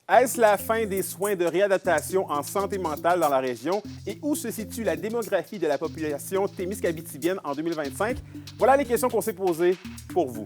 Est-ce la fin des soins de réadaptation en santé mentale dans la région et où se situe la démographie de la population témiscabitibienne en 2025? Voilà les questions qu'on s'est posées pour vous.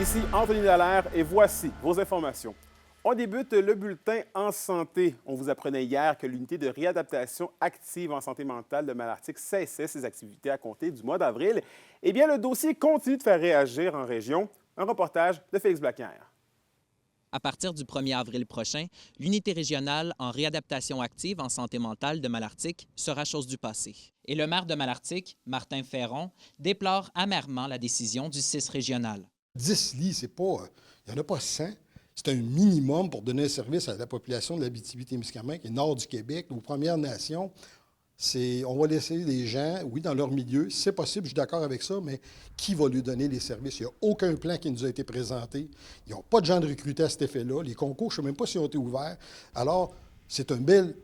Ici Anthony Dallaire et voici vos informations. On débute le bulletin en santé. On vous apprenait hier que l'unité de réadaptation active en santé mentale de Malartic cessait ses activités à compter du mois d'avril. Eh bien, le dossier continue de faire réagir en région. Un reportage de Félix Blaquière. À partir du 1er avril prochain, l'unité régionale en réadaptation active en santé mentale de Malartic sera chose du passé. Et le maire de Malartic, Martin Ferron, déplore amèrement la décision du CIS régional. 10 lits, c'est pas... Il n'y en a pas 100. C'est un minimum pour donner un service à la population de l'Abitibi-Témiscamingue, qui est nord du Québec, aux Premières Nations. On va laisser les gens, oui, dans leur milieu. Si c'est possible, je suis d'accord avec ça, mais qui va lui donner les services? Il n'y a aucun plan qui nous a été présenté. Ils n'ont pas de gens de recruter à cet effet-là. Les concours, je ne sais même pas s'ils ont été ouverts. Alors, c'est un bel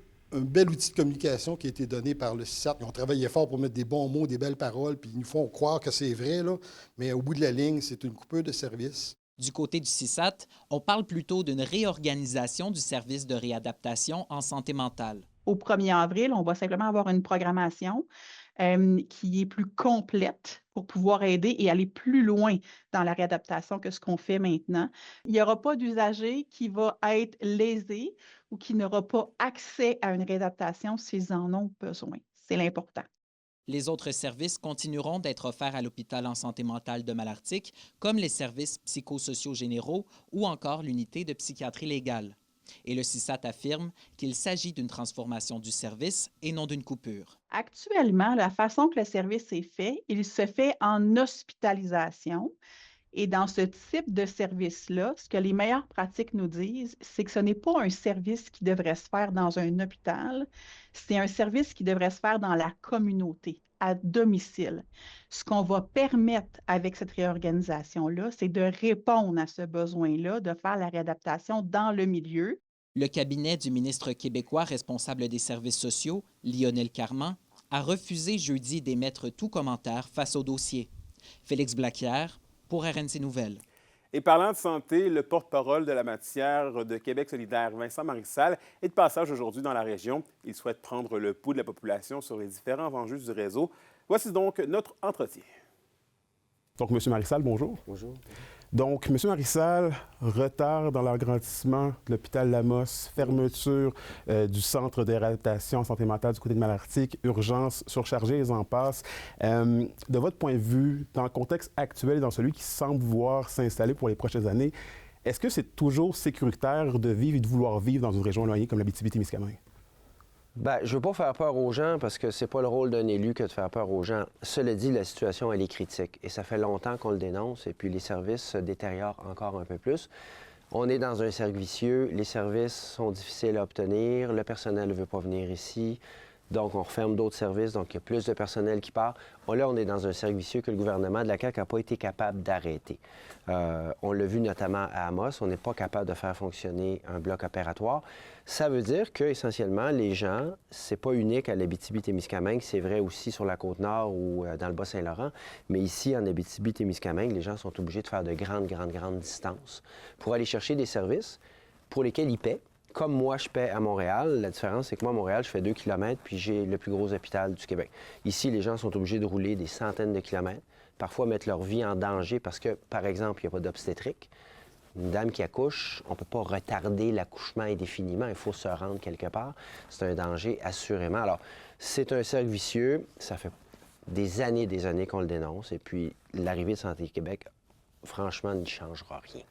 outil de communication qui a été donné par le CISAT. Ils ont travaillé fort pour mettre des bons mots, des belles paroles, puis ils nous font croire que c'est vrai, là. Mais au bout de la ligne, c'est une coupure de service. Du côté du CISAT, on parle plutôt d'une réorganisation du service de réadaptation en santé mentale. Au 1er avril, on va simplement avoir une programmation qui est plus complète pour pouvoir aider et aller plus loin dans la réadaptation que ce qu'on fait maintenant. Il n'y aura pas d'usager qui va être lésé ou qui n'aura pas accès à une réadaptation s'ils en ont besoin. C'est l'important. Les autres services continueront d'être offerts à l'hôpital en santé mentale de Malartic, comme les services psychosociaux généraux ou encore l'unité de psychiatrie légale. Et le CISAT affirme qu'il s'agit d'une transformation du service et non d'une coupure. Actuellement, la façon que le service est fait, il se fait en hospitalisation. Et dans ce type de service-là, ce que les meilleures pratiques nous disent, c'est que ce n'est pas un service qui devrait se faire dans un hôpital, c'est un service qui devrait se faire dans la communauté, à domicile. Ce qu'on va permettre avec cette réorganisation-là, c'est de répondre à ce besoin-là, de faire la réadaptation dans le milieu. Le cabinet du ministre québécois responsable des services sociaux, Lionel Carman, a refusé jeudi d'émettre tout commentaire face au dossier. Félix Blaquière, pour RNC Nouvelles. Et parlant de santé, le porte-parole de la matière de Québec solidaire, Vincent Marissal, est de passage aujourd'hui dans la région. Il souhaite prendre le pouls de la population sur les différents enjeux du réseau. Voici donc notre entretien. Donc, M. Marissal, bonjour. Bonjour. Donc, M. Marissal, retard dans l'agrandissement de l'hôpital Lamos, fermeture du centre de réadaptation en santé mentale du côté de Malartic, urgence surchargée, et en passe. De votre point de vue, dans le contexte actuel et dans celui qui semble vouloir s'installer pour les prochaines années, est-ce que c'est toujours sécuritaire de vivre et de vouloir vivre dans une région éloignée comme l'Abitibi-Témiscamingue? Bien, je ne veux pas faire peur aux gens parce que c'est pas le rôle d'un élu que de faire peur aux gens. Cela dit, la situation, elle est critique et ça fait longtemps qu'on le dénonce et puis les services se détériorent encore un peu plus. On est dans un cercle vicieux, les services sont difficiles à obtenir, le personnel ne veut pas venir ici, donc on referme d'autres services, donc il y a plus de personnel qui part. Là, on est dans un cercle vicieux que le gouvernement de la CAQ n'a pas été capable d'arrêter. On l'a vu notamment à Amos, on n'est pas capable de faire fonctionner un bloc opératoire. Ça veut dire qu'essentiellement, les gens, c'est pas unique à l'Abitibi-Témiscamingue, c'est vrai aussi sur la Côte-Nord ou dans le Bas-Saint-Laurent, mais ici, en Abitibi-Témiscamingue, les gens sont obligés de faire de grandes distances pour aller chercher des services pour lesquels ils paient. Comme moi, je paie à Montréal, la différence, c'est que moi, à Montréal, je fais 2 km, puis j'ai le plus gros hôpital du Québec. Ici, les gens sont obligés de rouler des centaines de kilomètres, parfois mettre leur vie en danger parce que, par exemple, il n'y a pas d'obstétrique. Une dame qui accouche, on ne peut pas retarder l'accouchement indéfiniment, il faut se rendre quelque part. C'est un danger, assurément. Alors, c'est un cercle vicieux, ça fait des années qu'on le dénonce, et puis l'arrivée de Santé Québec, franchement, n'y changera rien.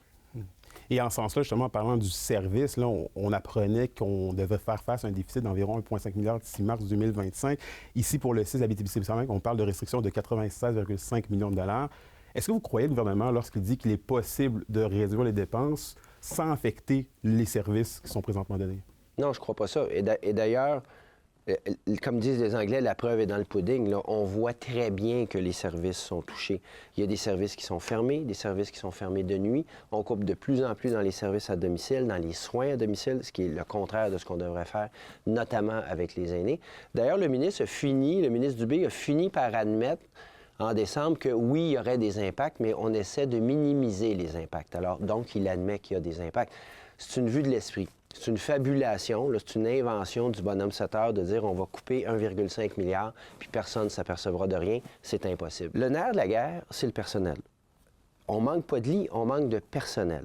Et en ce sens-là, justement, en parlant du service, là, on apprenait qu'on devait faire face à un déficit d'environ 1,5 milliard d'ici mars 2025. Ici, pour le CIS Abitibi-Témiscamingue, on parle de restrictions de 96,5 millions de dollars. Est-ce que vous croyez le gouvernement lorsqu'il dit qu'il est possible de réduire les dépenses sans affecter les services qui sont présentement donnés? Non, je ne crois pas ça. Et d'ailleurs, Comme disent les Anglais, la preuve est dans le pudding. Là. On voit très bien que les services sont touchés. Il y a des services qui sont fermés, des services qui sont fermés de nuit. On coupe de plus en plus dans les services à domicile, dans les soins à domicile, ce qui est le contraire de ce qu'on devrait faire, notamment avec les aînés. D'ailleurs, le ministre Dubé a fini par admettre en décembre que oui, il y aurait des impacts, mais on essaie de minimiser les impacts. Alors, donc, il admet qu'il y a des impacts. C'est une vue de l'esprit. C'est une fabulation, c'est une invention du bonhomme 7 heures de dire on va couper 1,5 milliard puis personne ne s'apercevra de rien. C'est impossible. Le nerf de la guerre, c'est le personnel. On manque pas de lits, on manque de personnel.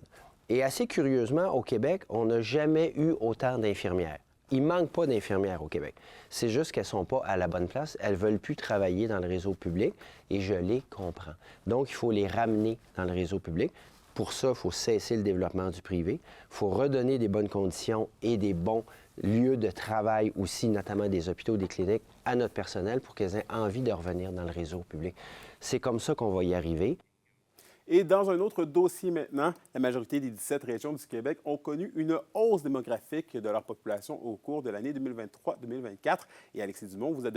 Et assez curieusement, au Québec, on n'a jamais eu autant d'infirmières. Il ne manque pas d'infirmières au Québec. C'est juste qu'elles ne sont pas à la bonne place. Elles ne veulent plus travailler dans le réseau public et je les comprends. Donc, il faut les ramener dans le réseau public. Pour ça, il faut cesser le développement du privé. Il faut redonner des bonnes conditions et des bons lieux de travail aussi, notamment des hôpitaux, des cliniques, à notre personnel pour qu'ils aient envie de revenir dans le réseau public. C'est comme ça qu'on va y arriver. Et dans un autre dossier maintenant, la majorité des 17 régions du Québec ont connu une hausse démographique de leur population au cours de l'année 2023-2024. Et Alexis Dumont vous a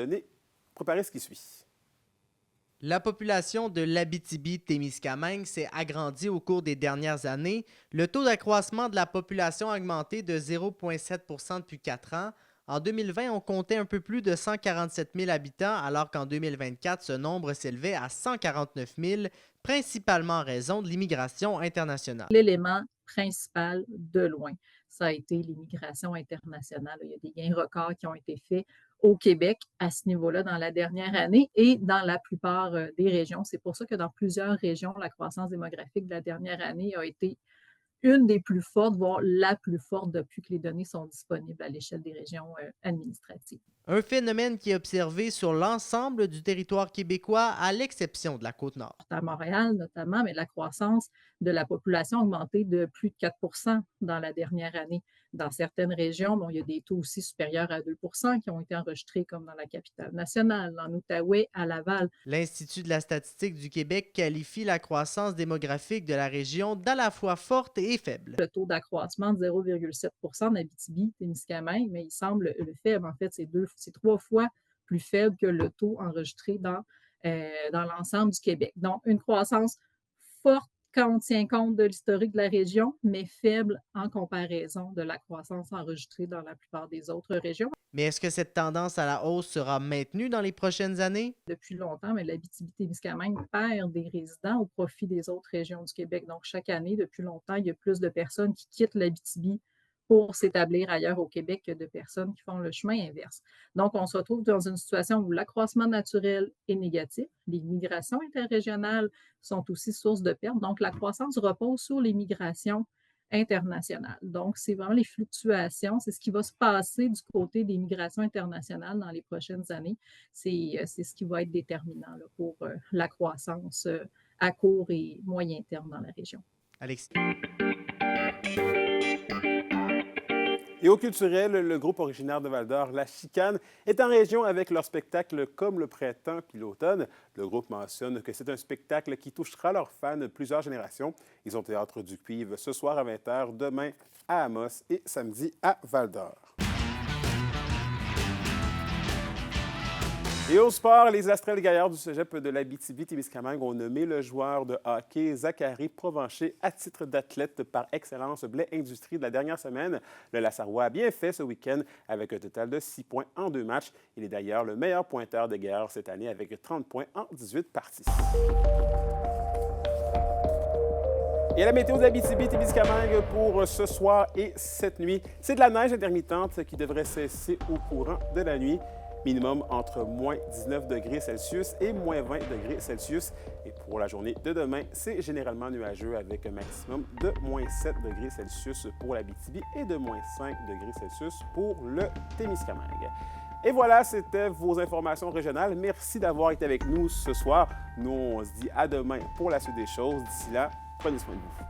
préparé ce qui suit. La population de l'Abitibi-Témiscamingue s'est agrandie au cours des dernières années. Le taux d'accroissement de la population a augmenté de 0,7 % depuis 4 ans. En 2020, on comptait un peu plus de 147 000 habitants, alors qu'en 2024, ce nombre s'élevait à 149 000, principalement en raison de l'immigration internationale. L'élément principal de loin, ça a été l'immigration internationale. Il y a des gains records qui ont été faits au Québec à ce niveau-là dans la dernière année et dans la plupart des régions. C'est pour ça que dans plusieurs régions, la croissance démographique de la dernière année a été une des plus fortes, voire la plus forte depuis que les données sont disponibles à l'échelle des régions administratives. Un phénomène qui est observé sur l'ensemble du territoire québécois, à l'exception de la Côte-Nord. À Montréal notamment, mais la croissance de la population a augmenté de plus de 4 % dans la dernière année. Dans certaines régions, il y a des taux aussi supérieurs à 2 % qui ont été enregistrés, comme dans la capitale nationale, en Outaouais, à Laval. L'Institut de la statistique du Québec qualifie la croissance démographique de la région d'à la fois forte et faible. Le taux d'accroissement de 0,7 % en Abitibi-Témiscamingue, mais il semble faible. En fait, c'est 3 fois plus faible que le taux enregistré dans l'ensemble du Québec. Donc, une croissance forte quand on tient compte de l'historique de la région, mais faible en comparaison de la croissance enregistrée dans la plupart des autres régions. Mais est-ce que cette tendance à la hausse sera maintenue dans les prochaines années? Depuis longtemps, mais l'Abitibi-Témiscamingue perd des résidents au profit des autres régions du Québec. Donc, chaque année, depuis longtemps, il y a plus de personnes qui quittent l'Abitibi pour s'établir ailleurs au Québec que de personnes qui font le chemin inverse. Donc, on se retrouve dans une situation où l'accroissement naturel est négatif. Les migrations interrégionales sont aussi source de pertes. Donc, la croissance repose sur les migrations internationales. Donc, c'est vraiment les fluctuations. C'est ce qui va se passer du côté des migrations internationales dans les prochaines années. C'est ce qui va être déterminant là, pour la croissance à court et moyen terme dans la région. Alexis. Et au culturel, le groupe originaire de Val-d'Or, La Chicane, est en région avec leur spectacle Comme le printemps puis l'automne. Le groupe mentionne que c'est un spectacle qui touchera leurs fans plusieurs générations. Ils ont au Théâtre du Cuivre ce soir à 20h, demain à Amos et samedi à Val-d'Or. Et au sport, les Astrales gaillards du cégep de l'Abitibi-Témiscamingue ont nommé le joueur de hockey Zachary Provencher à titre d'athlète par excellence Blais Industrie de la dernière semaine. Le Lassarois a bien fait ce week-end avec un total de 6 points en 2 matchs. Il est d'ailleurs le meilleur pointeur des gaillards cette année avec 30 points en 18 parties. Et la météo d'Abitibi-Témiscamingue pour ce soir et cette nuit, c'est de la neige intermittente qui devrait cesser au courant de la nuit. Minimum entre moins 19 degrés Celsius et moins 20 degrés Celsius. Et pour la journée de demain, c'est généralement nuageux avec un maximum de moins 7 degrés Celsius pour l'Abitibi et de moins 5 degrés Celsius pour le Témiscamingue. Et voilà, c'était vos informations régionales. Merci d'avoir été avec nous ce soir. Nous, on se dit à demain pour la suite des choses. D'ici là, prenez soin de vous.